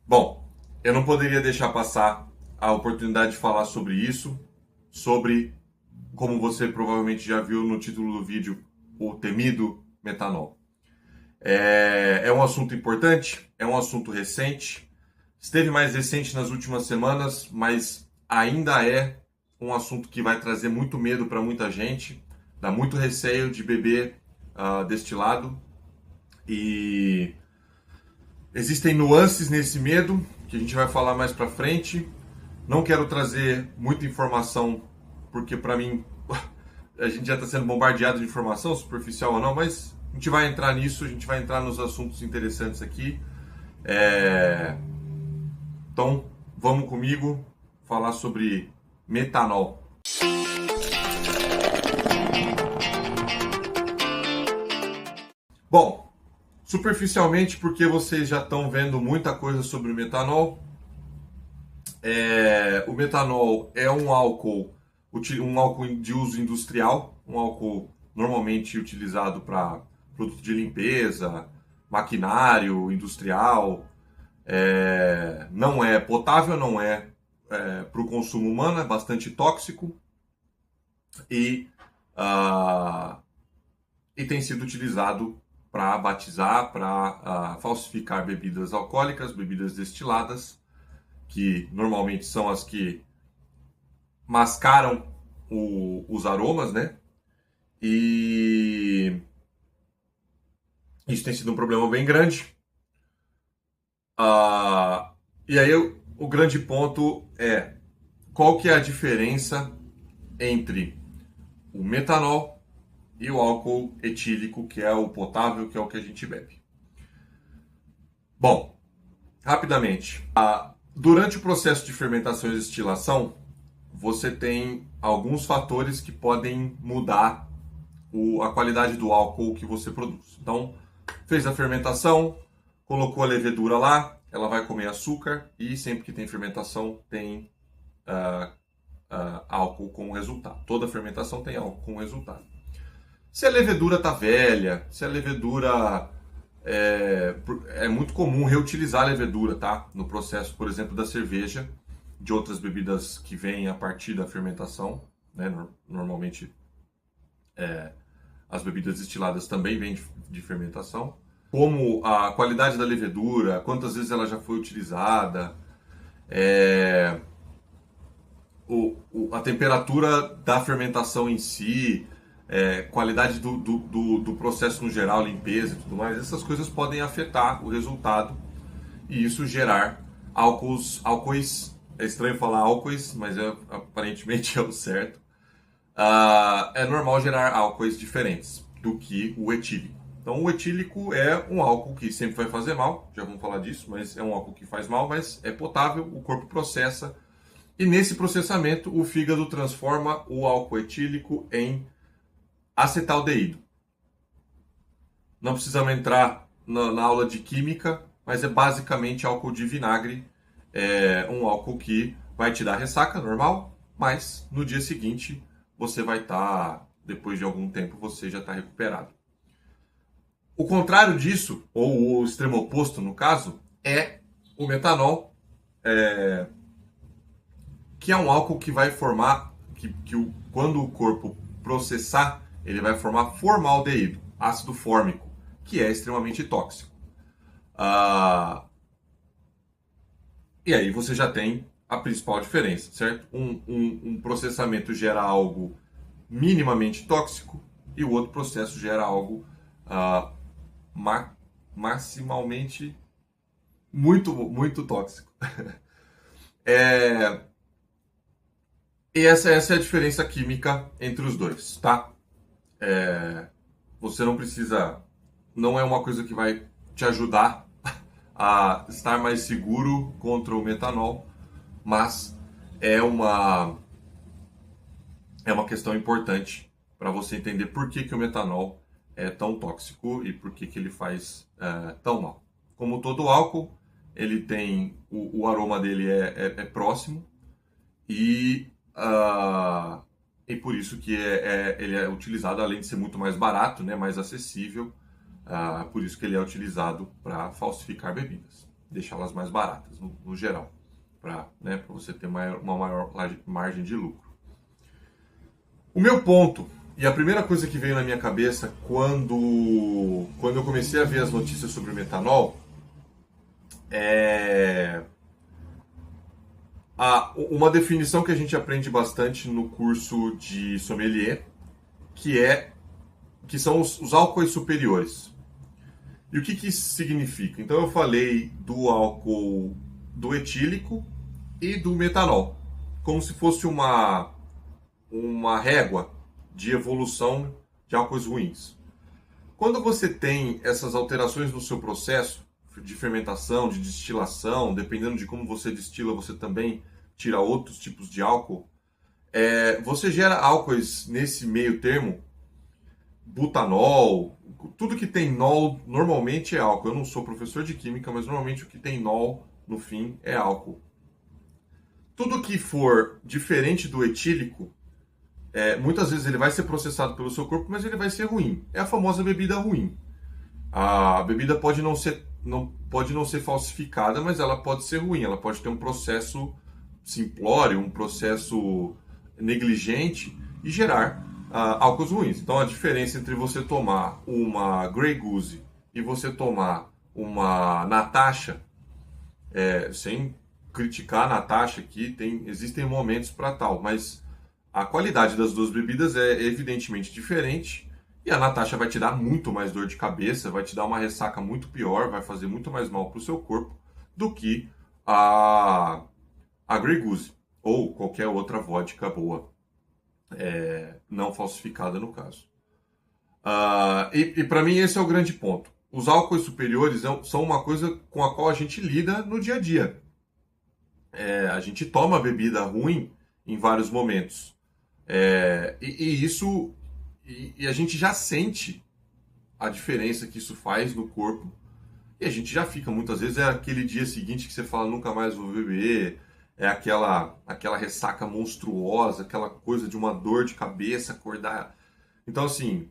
Bom, eu não poderia deixar passar a oportunidade de falar sobre isso, sobre, como você provavelmente já viu no título do vídeo, o temido metanol. É um assunto importante, é um assunto recente, esteve mais recente nas últimas semanas, mas ainda é um assunto que vai trazer muito medo para muita gente, dá muito receio de beber destilado e existem nuances nesse medo que a gente vai falar mais para frente. Não quero trazer muita informação, porque para mim a gente já está sendo bombardeado de informação, superficial ou não, mas a gente vai entrar nisso, a gente vai entrar nos assuntos interessantes aqui. É... Então, vamos comigo falar sobre metanol. Bom, superficialmente, porque vocês já estão vendo muita coisa sobre o metanol. O metanol é um álcool de uso industrial, um álcool normalmente utilizado para produto de limpeza, maquinário industrial. Não é potável, não é para o consumo humano, é bastante tóxico e, uh, e tem sido utilizado para batizar, para falsificar bebidas alcoólicas, bebidas destiladas, que normalmente são as que mascaram os aromas, né? E isso tem sido um problema bem grande. E aí o grande ponto é qual que é a diferença entre o metanol e o álcool etílico, que é o potável, que é o que a gente bebe. Bom, rapidamente, durante o processo de fermentação e destilação, você tem alguns fatores que podem mudar a qualidade do álcool que você produz. Então, fez a fermentação, colocou a levedura lá, ela vai comer açúcar e sempre que tem fermentação tem álcool com resultado. Toda fermentação tem álcool com resultado. Se a levedura está velha, se a levedura é muito comum reutilizar a levedura, tá? No processo, por exemplo, da cerveja, de outras bebidas que vêm a partir da fermentação, né? Normalmente as bebidas destiladas também vêm de fermentação. Como a qualidade da levedura, quantas vezes ela já foi utilizada, a temperatura da fermentação em si, qualidade do processo no geral, limpeza e tudo mais, essas coisas podem afetar o resultado e isso gerar álcoois, é estranho falar álcoois, mas aparentemente é o certo. É normal gerar álcoois diferentes do que o etílico. Então o etílico é um álcool que sempre vai fazer mal, já vamos falar disso, mas é um álcool que faz mal, mas é potável, o corpo processa e nesse processamento o fígado transforma o álcool etílico em acetaldeído. Não precisamos entrar na aula de química, mas é basicamente álcool de vinagre, um álcool que vai te dar ressaca normal, mas no dia seguinte você vai estar, depois de algum tempo, você já está recuperado. O contrário disso, ou o extremo oposto no caso, é o metanol, que é um álcool que vai formar, quando o corpo processar, ele vai formar formaldeído, ácido fórmico, que é extremamente tóxico. E aí você já tem a principal diferença, certo? Um processamento gera algo minimamente tóxico e o outro processo gera algo maximalmente muito tóxico. E essa é a diferença química entre os dois, tá? Você não precisa, não é uma coisa que vai te ajudar a estar mais seguro contra o metanol, mas é uma questão importante para você entender por que o metanol é tão tóxico e por que ele faz tão mal. Como todo álcool, ele tem o aroma dele é próximo e por isso que ele é utilizado, além de ser muito mais barato, né, mais acessível, por isso que ele é utilizado para falsificar bebidas. deixá-las mais baratas, no geral, para, né, você ter uma maior margem de lucro. O meu ponto, e a primeira coisa que veio na minha cabeça quando eu comecei a ver as notícias sobre o metanol, é uma definição que a gente aprende bastante no curso de sommelier, que são os álcoois superiores. E o que isso significa? Então eu falei do álcool do etílico e do metanol, como se fosse uma régua de evolução de álcoois ruins. Quando você tem essas alterações no seu processo de fermentação, de destilação, dependendo de como você destila, você também tira outros tipos de álcool, você gera álcoois nesse meio termo, butanol, tudo que tem nol normalmente é álcool. Eu não sou professor de química, mas normalmente o que tem nol no fim é álcool. Tudo que for diferente do etílico, muitas vezes ele vai ser processado pelo seu corpo, mas ele vai ser ruim. É a famosa bebida ruim. A bebida pode não ser falsificada, mas ela pode ser ruim. Ela pode ter um processo simplório, um processo negligente e gerar álcools ruins. Então a diferença entre você tomar uma Grey Goose e você tomar uma Natasha, sem criticar a Natasha aqui, existem momentos para tal, mas a qualidade das duas bebidas é evidentemente diferente e a Natasha vai te dar muito mais dor de cabeça, vai te dar uma ressaca muito pior, vai fazer muito mais mal para o seu corpo do que a Grey Goose ou qualquer outra vodka boa, não falsificada no caso. E para mim esse é o grande ponto. Os álcoois superiores são uma coisa com a qual a gente lida no dia a dia. A gente toma bebida ruim em vários momentos. E a gente já sente a diferença que isso faz no corpo. E a gente já fica, muitas vezes, aquele dia seguinte que você fala, nunca mais vou beber. É aquela ressaca monstruosa, aquela coisa de uma dor de cabeça, acordar. Então, assim,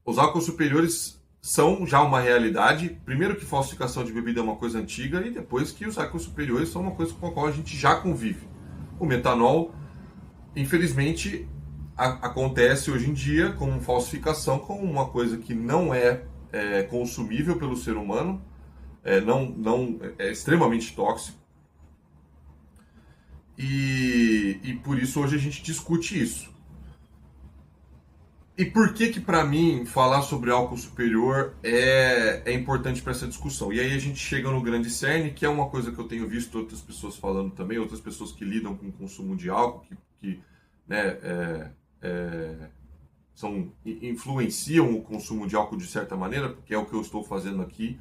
os álcools superiores são já uma realidade. Primeiro que falsificação de bebida é uma coisa antiga e depois que os álcools superiores são uma coisa com a qual a gente já convive. O metanol, infelizmente, acontece hoje em dia como falsificação, como uma coisa que não é consumível pelo ser humano, é extremamente tóxico. E por isso hoje a gente discute isso. E por que para mim falar sobre álcool superior é importante para essa discussão? E aí a gente chega no grande cerne, que é uma coisa que eu tenho visto outras pessoas falando também, outras pessoas que lidam com o consumo de álcool, que influenciam o consumo de álcool de certa maneira, porque é o que eu estou fazendo aqui.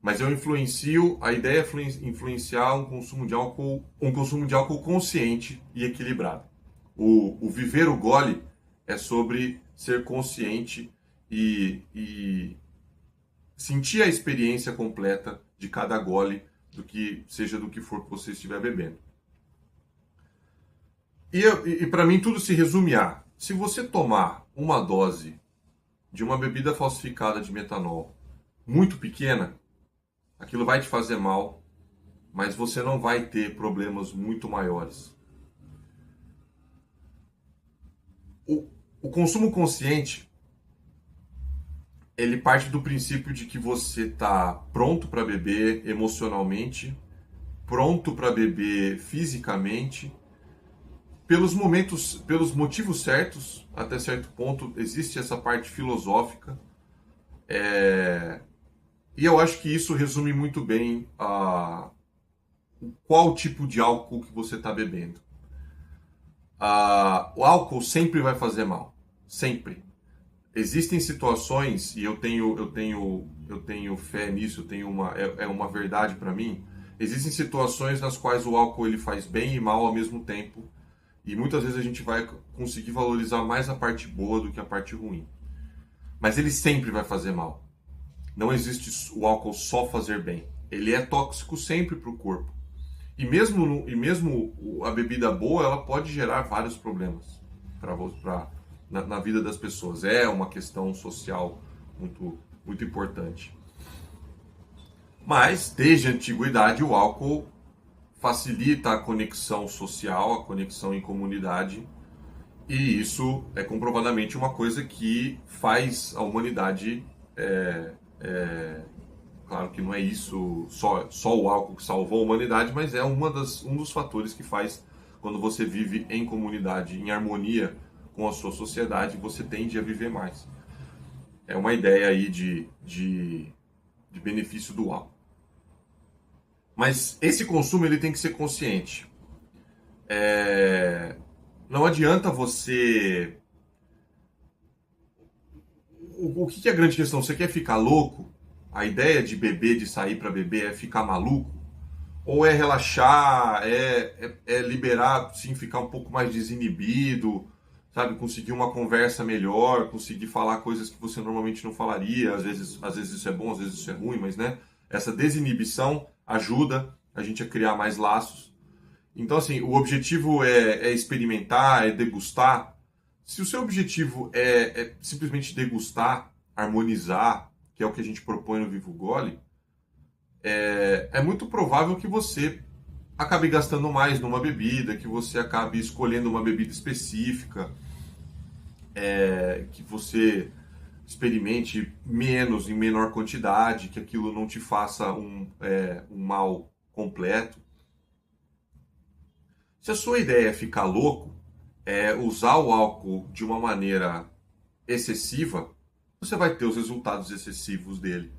Mas a ideia é influenciar um consumo de álcool consciente e equilibrado. O viver o gole é sobre ser consciente e sentir a experiência completa de cada gole, do que for que você estiver bebendo. E para mim tudo se resume a: se você tomar uma dose de uma bebida falsificada de metanol muito pequena, aquilo vai te fazer mal, mas você não vai ter problemas muito maiores. O consumo consciente, ele parte do princípio de que você está pronto para beber emocionalmente, pronto para beber fisicamente, pelos motivos certos. Até certo ponto existe essa parte filosófica, e eu acho que isso resume muito bem qual tipo de álcool que você está bebendo. O álcool sempre vai fazer mal, sempre. Existem situações, e eu tenho fé nisso, é uma verdade para mim. Existem situações nas quais o álcool ele faz bem e mal ao mesmo tempo, e muitas vezes a gente vai conseguir valorizar mais a parte boa do que a parte ruim. Mas ele sempre vai fazer mal. Não existe o álcool só fazer bem. Ele é tóxico sempre para o corpo. E mesmo a bebida boa, ela pode gerar vários problemas na vida das pessoas. É uma questão social muito, muito importante. Mas, desde a antiguidade, o álcool facilita a conexão social, a conexão em comunidade, e isso é comprovadamente uma coisa que faz a humanidade. Claro que não é isso, só o álcool que salvou a humanidade, mas é um dos fatores que faz, quando você vive em comunidade, em harmonia com a sua sociedade, você tende a viver mais. É uma ideia aí de benefício do álcool. Mas esse consumo ele tem que ser consciente. Não adianta você. O que é a grande questão? Você quer ficar louco? A ideia de beber, de sair para beber, é ficar maluco? Ou é relaxar, é liberar, sim, ficar um pouco mais desinibido, sabe? Conseguir uma conversa melhor, conseguir falar coisas que você normalmente não falaria. Às vezes isso é bom, às vezes isso é ruim, mas né? Essa desinibição ajuda a gente a criar mais laços. Então, assim, o objetivo é experimentar, é degustar. Se o seu objetivo é simplesmente degustar, harmonizar, que é o que a gente propõe no Vivo Gole, é muito provável que você acabe gastando mais numa bebida, que você acabe escolhendo uma bebida específica, que você experimente menos, em menor quantidade, que aquilo não te faça um mal completo. Se a sua ideia é ficar louco, usar o álcool de uma maneira excessiva, você vai ter os resultados excessivos dele.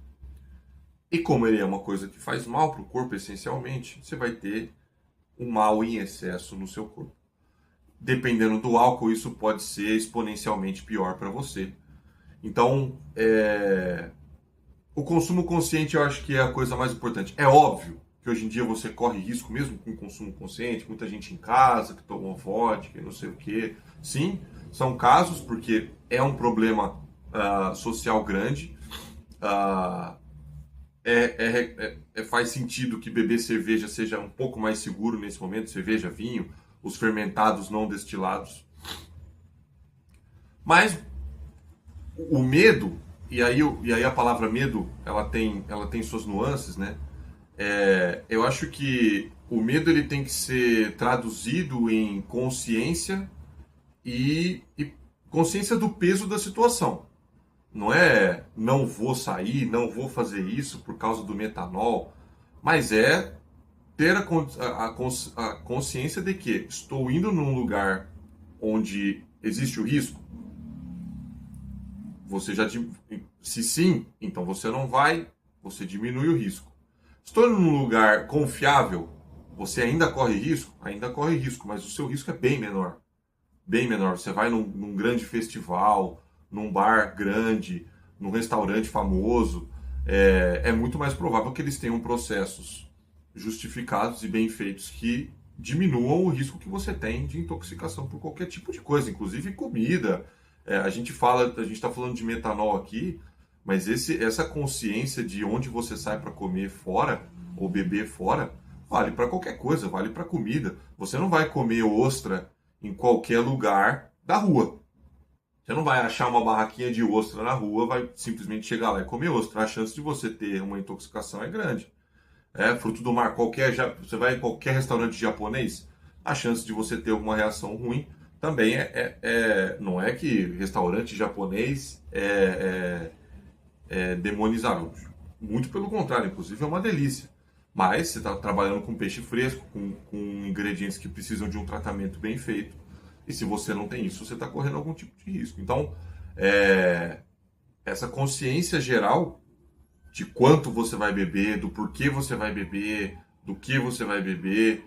E como ele é uma coisa que faz mal para o corpo essencialmente, você vai ter um mal em excesso no seu corpo. Dependendo do álcool, isso pode ser exponencialmente pior para você. Então, o consumo consciente eu acho que é a coisa mais importante. É óbvio que hoje em dia você corre risco mesmo com consumo consciente, muita gente em casa que toma vodka e não sei o quê. Sim, são casos porque é um problema social grande. Faz sentido que beber cerveja seja um pouco mais seguro nesse momento, cerveja, vinho, os fermentados não destilados. Mas o medo, e aí a palavra medo, ela tem suas nuances, né? Eu acho que o medo ele tem que ser traduzido em consciência e consciência do peso da situação. Não é não vou sair, não vou fazer isso por causa do metanol, mas é ter a consciência de que estou indo num lugar onde existe o risco. Você já se sim, então você não vai, você diminui o risco. Estou num lugar confiável, você ainda corre risco? Ainda corre risco, mas o seu risco é bem menor. Bem menor. Você vai num grande festival, num bar grande, num restaurante famoso, é muito mais provável que eles tenham processos justificados e bem feitos que diminuam o risco que você tem de intoxicação por qualquer tipo de coisa, inclusive comida. A gente está falando de metanol aqui, mas essa consciência de onde você sai para comer fora ou beber fora vale para qualquer coisa, vale para comida. Você não vai comer ostra em qualquer lugar da rua. Você não vai achar uma barraquinha de ostra na rua, vai simplesmente chegar lá e comer ostra. A chance de você ter uma intoxicação é grande. Fruto do mar, você vai em qualquer restaurante japonês, a chance de você ter alguma reação ruim também não é que restaurante japonês é demonizável. Muito pelo contrário, inclusive é uma delícia. Mas você está trabalhando com peixe fresco, com ingredientes que precisam de um tratamento bem feito. E se você não tem isso, você está correndo algum tipo de risco. Então, essa consciência geral de quanto você vai beber, do porquê você vai beber, do que você vai beber,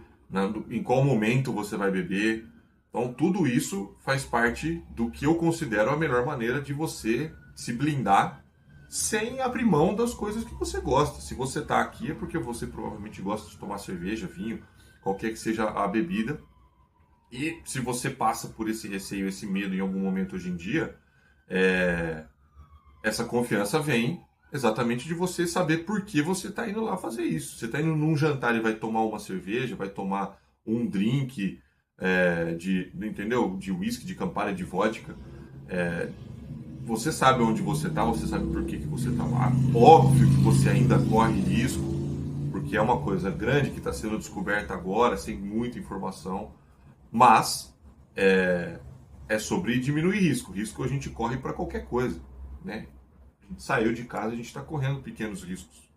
em qual momento você vai beber. Então, tudo isso faz parte do que eu considero a melhor maneira de você se blindar sem abrir mão das coisas que você gosta. Se você está aqui é porque você provavelmente gosta de tomar cerveja, vinho, qualquer que seja a bebida. E se você passa por esse receio, esse medo em algum momento hoje em dia, essa confiança vem exatamente de você saber por que você está indo lá fazer isso. Você está indo num jantar e vai tomar uma cerveja, vai tomar um drink entendeu? De whisky, de Campari, de vodka. você sabe onde você está, você sabe por que você está lá. Óbvio que você ainda corre risco, porque é uma coisa grande que está sendo descoberta agora, sem muita informação, mas é sobre diminuir risco. Risco a gente corre para qualquer coisa, né? A gente saiu de casa, a gente está correndo pequenos riscos.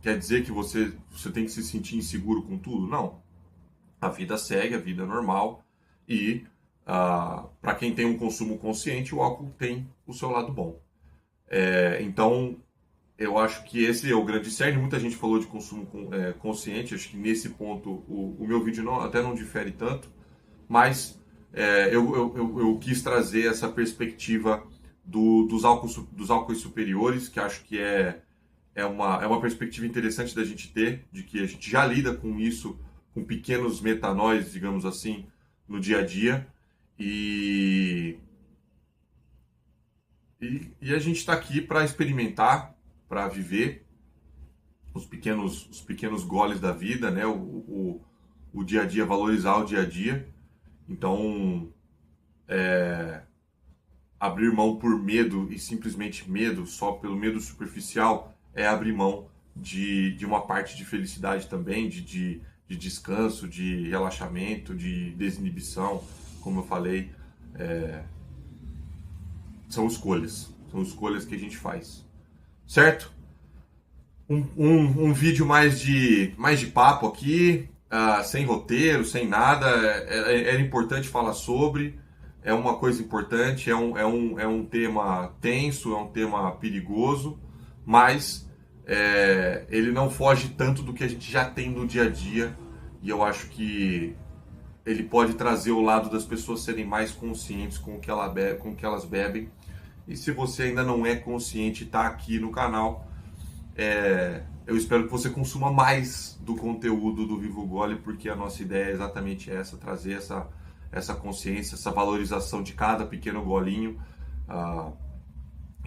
Quer dizer que você tem que se sentir inseguro com tudo? Não. A vida segue, a vida é normal e para quem tem um consumo consciente, o álcool tem o seu lado bom. Então, eu acho que esse é o grande cerne. Muita gente falou de consumo consciente, acho que nesse ponto o meu vídeo até não difere tanto, mas eu quis trazer essa perspectiva dos álcoois superiores, que acho que é uma perspectiva interessante da gente ter, de que a gente já lida com isso, com pequenos metanóis, digamos assim, no dia a dia, e a gente está aqui para experimentar, para viver os pequenos goles da vida, né? O dia a dia, valorizar o dia a dia. Então, abrir mão por medo e simplesmente medo, só pelo medo superficial, é abrir mão de uma parte de felicidade também, de descanso, de relaxamento, de desinibição, como eu falei. São escolhas que a gente faz, certo? Um vídeo mais de papo aqui, sem roteiro, sem nada. Era importante falar sobre, é uma coisa importante, é um tema tenso, é um tema perigoso, mas ele não foge tanto do que a gente já tem no dia a dia, e eu acho que ele pode trazer o lado das pessoas serem mais conscientes com o que elas bebem. E se você ainda não é consciente e está aqui no canal, eu espero que você consuma mais do conteúdo do Viva o Gole, porque a nossa ideia é exatamente essa, trazer essa consciência, essa valorização de cada pequeno golinho,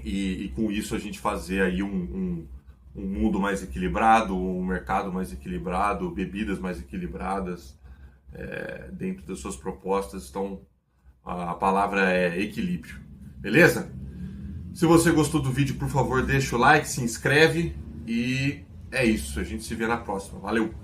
e com isso a gente fazer aí um mundo mais equilibrado, um mercado mais equilibrado, bebidas mais equilibradas dentro das suas propostas. Então a palavra é equilíbrio, beleza? Se você gostou do vídeo, por favor, deixa o like, se inscreve e é isso. A gente se vê na próxima. Valeu!